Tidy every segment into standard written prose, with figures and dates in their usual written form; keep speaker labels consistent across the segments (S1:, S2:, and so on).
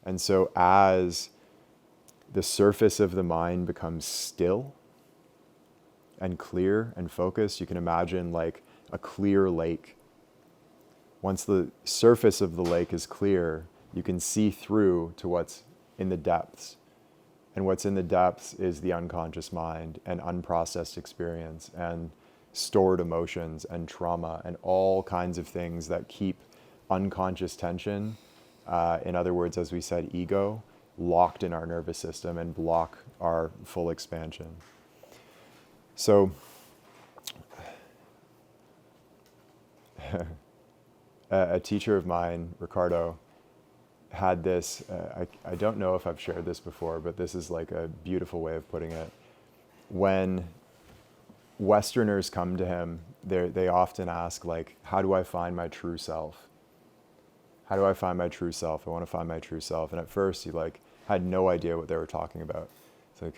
S1: And so as the surface of the mind becomes still and clear and focused, you can imagine like a clear lake. Once the surface of the lake is clear, you can see through to what's in the depths. And what's in the depths is the unconscious mind and unprocessed experience and stored emotions and trauma and all kinds of things that keep unconscious tension, in other words, as we said, ego, locked in our nervous system and block our full expansion. So a teacher of mine, Ricardo, had this, I don't know if I've shared this before, but this is like a beautiful way of putting it. When Westerners come to him, they often ask like, how do I find my true self? How do I find my true self? I want to find my true self. And at first he like had no idea what they were talking about. It's like,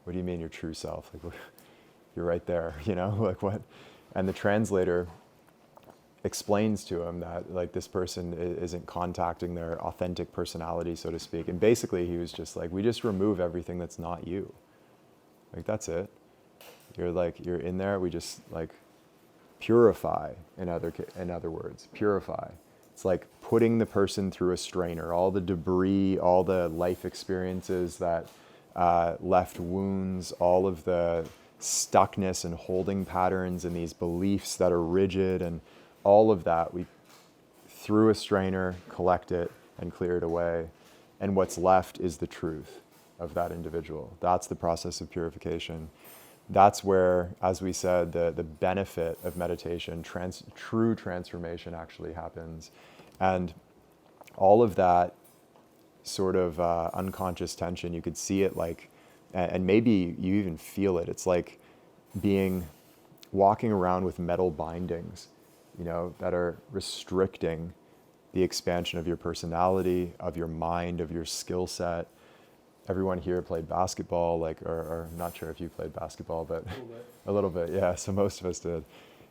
S1: what do you mean your true self? Like, you're right there, you know, like what? And the translator explains to him that like this person isn't contacting their authentic personality, so to speak. And basically he was just like, we just remove everything that's not you. Like, that's it. You're in there, we just like purify, in other words, purify. It's like putting the person through a strainer, all the debris, all the life experiences that left wounds, all of the stuckness and holding patterns and these beliefs that are rigid and all of that, we through a strainer, collect it and clear it away. And what's left is the truth of that individual. That's the process of purification. That's where, as we said, the benefit of meditation, true transformation actually happens. And all of that sort of unconscious tension, you could see it like, and maybe you even feel it. It's like walking around with metal bindings, you know, that are restricting the expansion of your personality, of your mind, of your skill set. Everyone here played basketball, like, or I'm not sure if you played basketball, but a little bit, yeah. So most of us did.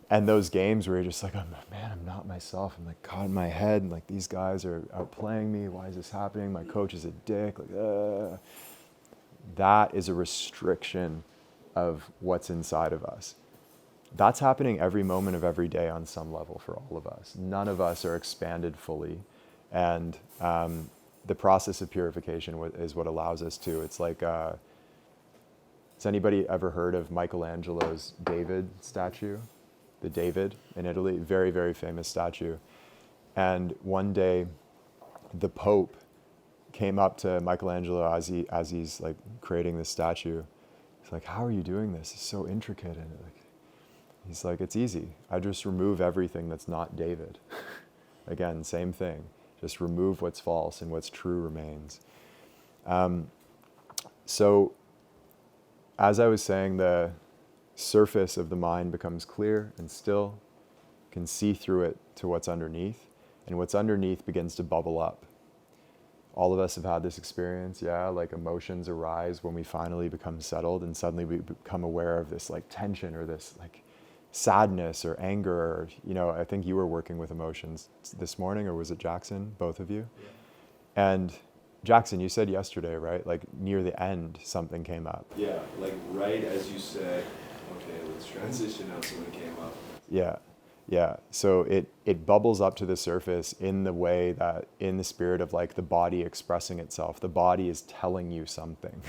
S1: And those games where you're just like, oh, man, I'm not myself. I'm like caught in my head, and like these guys are outplaying me. Why is this happening? My coach is a dick. Like, that is a restriction of what's inside of us. That's happening every moment of every day on some level for all of us. None of us are expanded fully. And the process of purification is what allows us to. It's like, has anybody ever heard of Michelangelo's David statue? The David in Italy, very, very famous statue. And one day, the Pope came up to Michelangelo as he's like creating this statue. He's like, how are you doing this? It's so intricate. And like, he's like, it's easy. I just remove everything that's not David. Again, same thing. Just remove what's false and what's true remains. So as I was saying, the surface of the mind becomes clear and still, can see through it to what's underneath, and what's underneath begins to bubble up. All of us have had this experience, yeah, like emotions arise when we finally become settled, and suddenly we become aware of this like tension or this like sadness or anger, or, you know, I think you were working with emotions this morning, or was it Jackson, both of you? Yeah. And Jackson, you said yesterday, right? Like near the end, something came up.
S2: Yeah, like right as you said, okay, let's transition now, something came up.
S1: Yeah, yeah. So it bubbles up to the surface in the way that, in the spirit of like the body expressing itself. The body is telling you something.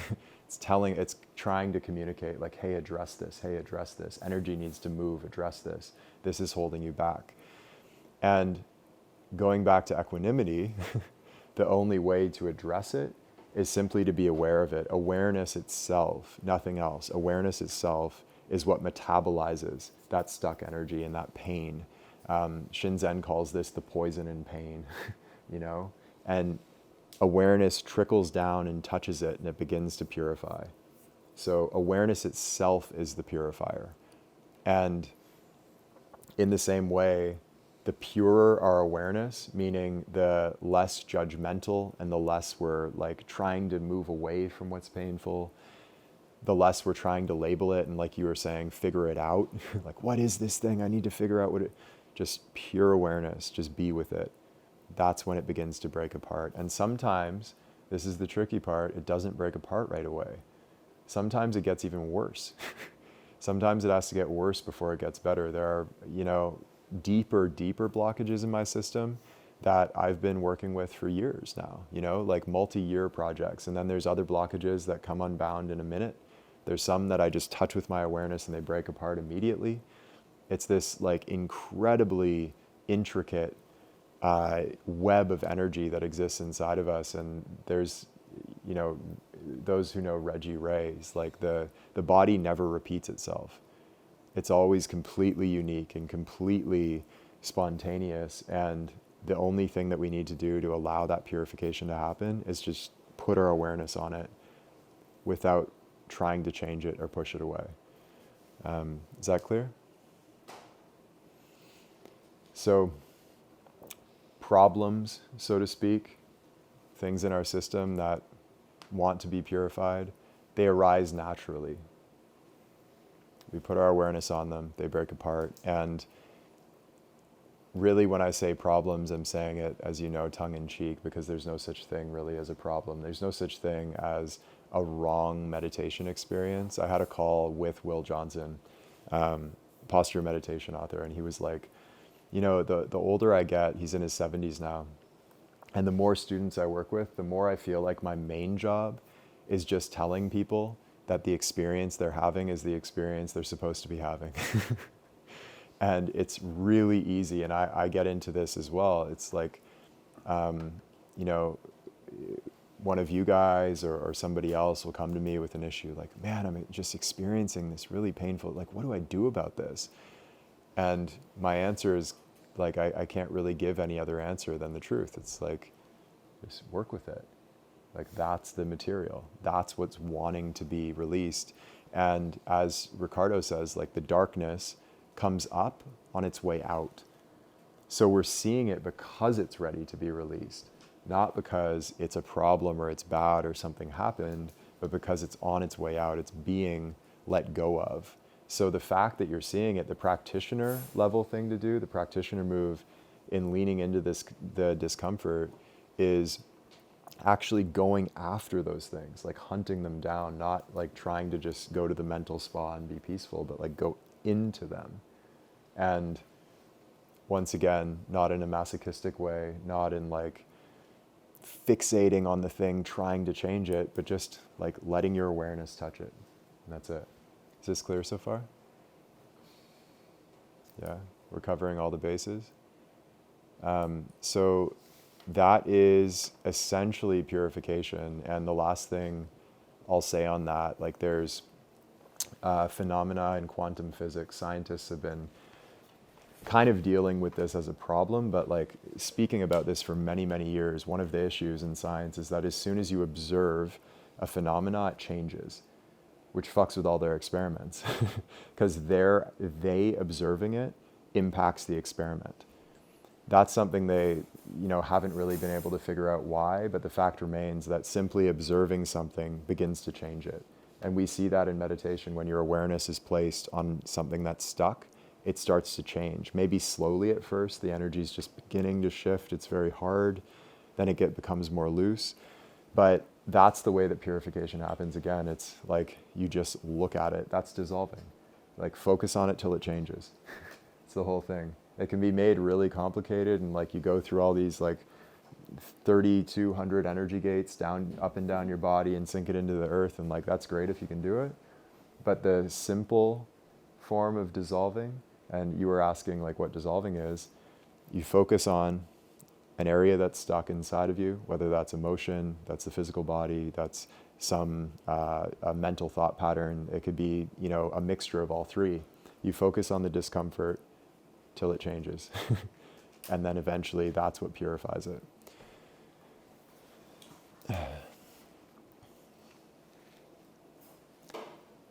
S1: It's trying to communicate like, hey, address this. Hey, address this. Energy needs to move, address this. This is holding you back. And going back to equanimity, the only way to address it is simply to be aware of it. Awareness itself, nothing else. Awareness itself is what metabolizes that stuck energy and that pain. Shinzen calls this the poison in pain, you know? And awareness trickles down and touches it, and it begins to purify. So awareness itself is the purifier. And in the same way, the purer our awareness, meaning the less judgmental and the less we're like trying to move away from what's painful, the less we're trying to label it and, like you were saying, figure it out. Like, what is this thing? I need to figure out what it, just pure awareness, just be with it. That's when it begins to break apart. And sometimes This is the tricky part. It doesn't break apart right away. Sometimes it gets even worse. Sometimes it has to get worse before it gets better. There are, deeper blockages in my system that I've been working with for years now, like multi-year projects. And then there's other blockages that come unbound in a minute. There's some that I just touch with my awareness and they break apart immediately. It's this like incredibly intricate web of energy that exists inside of us. And there's, those who know Reggie Ray's, like the body never repeats itself. It's always completely unique and completely spontaneous. And the only thing that we need to do to allow that purification to happen is just put our awareness on it without trying to change it or push it away. Is that clear? So problems, so to speak, things in our system that want to be purified, they arise naturally. We put our awareness on them, they break apart. And really when I say problems, I'm saying it, as you know, tongue in cheek, because there's no such thing really as a problem. There's no such thing as a wrong meditation experience. I had a call with Will Johnson, posture meditation author, and he was like, the older I get, he's in his 70s now, and the more students I work with, the more I feel like my main job is just telling people that the experience they're having is the experience they're supposed to be having. And it's really easy, and I get into this as well. It's like, one of you guys or somebody else will come to me with an issue like, man, I'm just experiencing this really painful, like, what do I do about this? And my answer is like, I can't really give any other answer than the truth. It's like, just work with it. Like, that's the material. That's what's wanting to be released. And as Ricardo says, like, the darkness comes up on its way out. So we're seeing it because it's ready to be released, not because it's a problem or it's bad or something happened, but because it's on its way out. It's being let go of. So the fact that you're seeing it, the practitioner level thing to do, the practitioner move in leaning into the discomfort, is actually going after those things, like hunting them down, not like trying to just go to the mental spa and be peaceful, but like go into them. And once again, not in a masochistic way, not in like fixating on the thing, trying to change it, but just like letting your awareness touch it. And that's it. Is this clear so far? Yeah, we're covering all the bases. So that is essentially purification. And the last thing I'll say on that, like there's phenomena in quantum physics. Scientists have been kind of dealing with this as a problem, but like speaking about this for many, many years, one of the issues in science is that as soon as you observe a phenomena, it changes, which fucks with all their experiments because they observing it impacts the experiment. That's something they, haven't really been able to figure out why, but the fact remains that simply observing something begins to change it. And we see that in meditation when your awareness is placed on something that's stuck, it starts to change. Maybe slowly at first, the energy is just beginning to shift. It's very hard. Then it becomes more loose. But that's the way that purification happens. Again, it's like you just look at it. That's dissolving. Like focus on it till it changes. It's the whole thing. It can be made really complicated, and like you go through all these like 3,200 energy gates up and down your body and sink it into the earth, and like that's great if you can do it. But the simple form of dissolving, and you were asking like what dissolving is, you focus on an area that's stuck inside of you, whether that's emotion, that's the physical body, that's some a mental thought pattern. It could be, a mixture of all three. You focus on the discomfort till it changes. And then eventually that's what purifies it.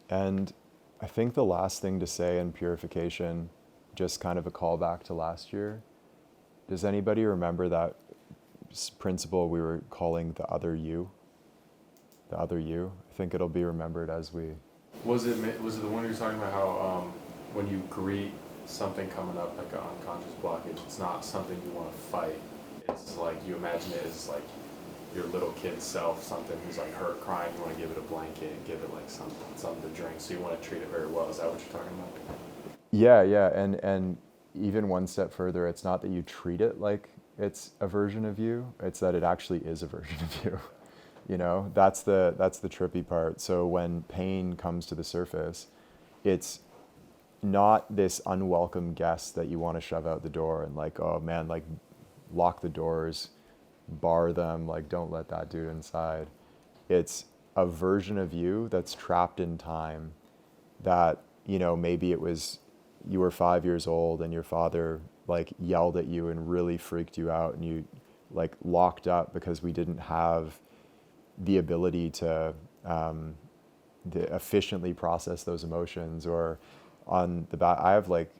S1: And I think the last thing to say in purification, just kind of a callback to last year, does anybody remember that principle we were calling the other you? The other you? I think it'll be remembered as we...
S3: Was it the one you were talking about how when you greet something coming up, like an unconscious blockage, it's not something you want to fight. It's like you imagine it as like your little kid self something who's like hurt, crying, you want to give it a blanket, give it like something to drink, so you want to treat it very well. Is that what you're talking about?
S1: Yeah, and even one step further, it's not that you treat it like it's a version of you, it's that it actually is a version of you. You know, that's the trippy part. So when pain comes to the surface, it's not this unwelcome guest that you want to shove out the door and like, oh man, like lock the doors, bar them, like don't let that dude inside. It's a version of you that's trapped in time that, you know, maybe it was you were 5 years old and your father like yelled at you and really freaked you out and you like locked up because we didn't have the ability to efficiently process those emotions. Or on the back, I have like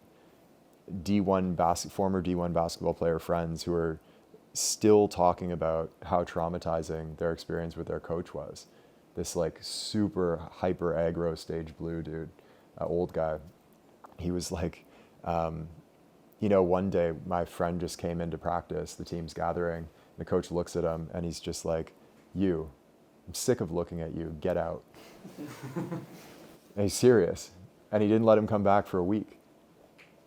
S1: former D1 basketball player friends who are still talking about how traumatizing their experience with their coach was. This like super hyper aggro stage blue dude, old guy. He was like, you know, one day my friend just came into practice, the team's gathering, the coach looks at him and he's just like, I'm sick of looking at you, get out. And he's serious. And he didn't let him come back for a week.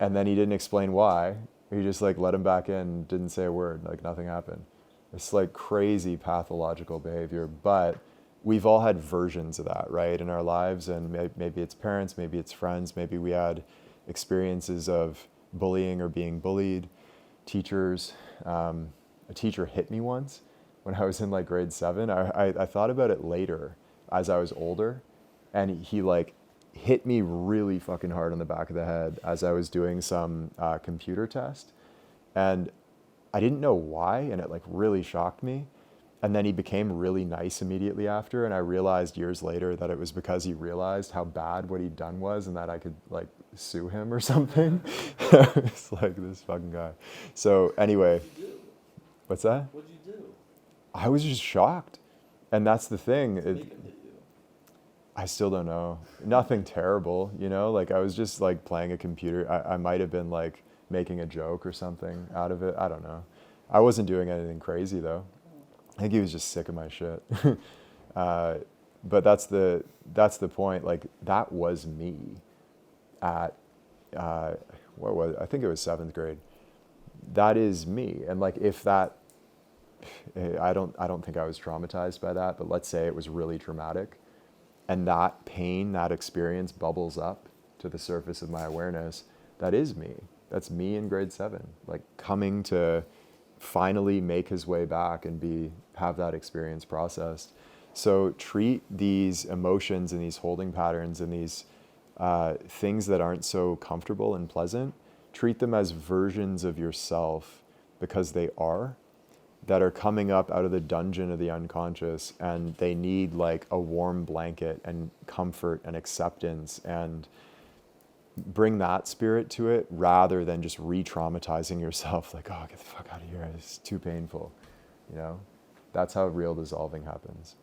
S1: And then he didn't explain why. He just like let him back in, didn't say a word, like nothing happened. It's like crazy pathological behavior, but we've all had versions of that, right, in our lives. And maybe it's parents, maybe it's friends, maybe we had experiences of bullying or being bullied, teachers. A teacher hit me once when I was in like grade 7. I thought about it later as I was older, and he like hit me really fucking hard on the back of the head as I was doing some computer test. And I didn't know why, and it like really shocked me. And then he became really nice immediately after, and I realized years later that it was because he realized how bad what he'd done was and that I could like sue him or something. It's like this fucking guy. So anyway, what's that?
S2: What'd you do?
S1: I was just shocked. And that's the thing.
S2: Speaking to you.
S1: I still don't know. Nothing terrible, you know? Like I was just like playing a computer. I might have been like making a joke or something out of it. I don't know. I wasn't doing anything crazy though. I think he was just sick of my shit. But that's the point. Like that was me at, what was it? I think it was 7th grade. That is me. And like, if that, I don't think I was traumatized by that, but let's say it was really traumatic and that pain, that experience bubbles up to the surface of my awareness. That is me. That's me in grade 7, like coming to finally make his way back and have that experience processed. So treat these emotions and these holding patterns and these things that aren't so comfortable and pleasant, treat them as versions of yourself, because they are, that are coming up out of the dungeon of the unconscious, and they need like a warm blanket and comfort and acceptance, and bring that spirit to it rather than just re-traumatizing yourself like, oh, get the fuck out of here, it's too painful. You know, that's how real dissolving happens.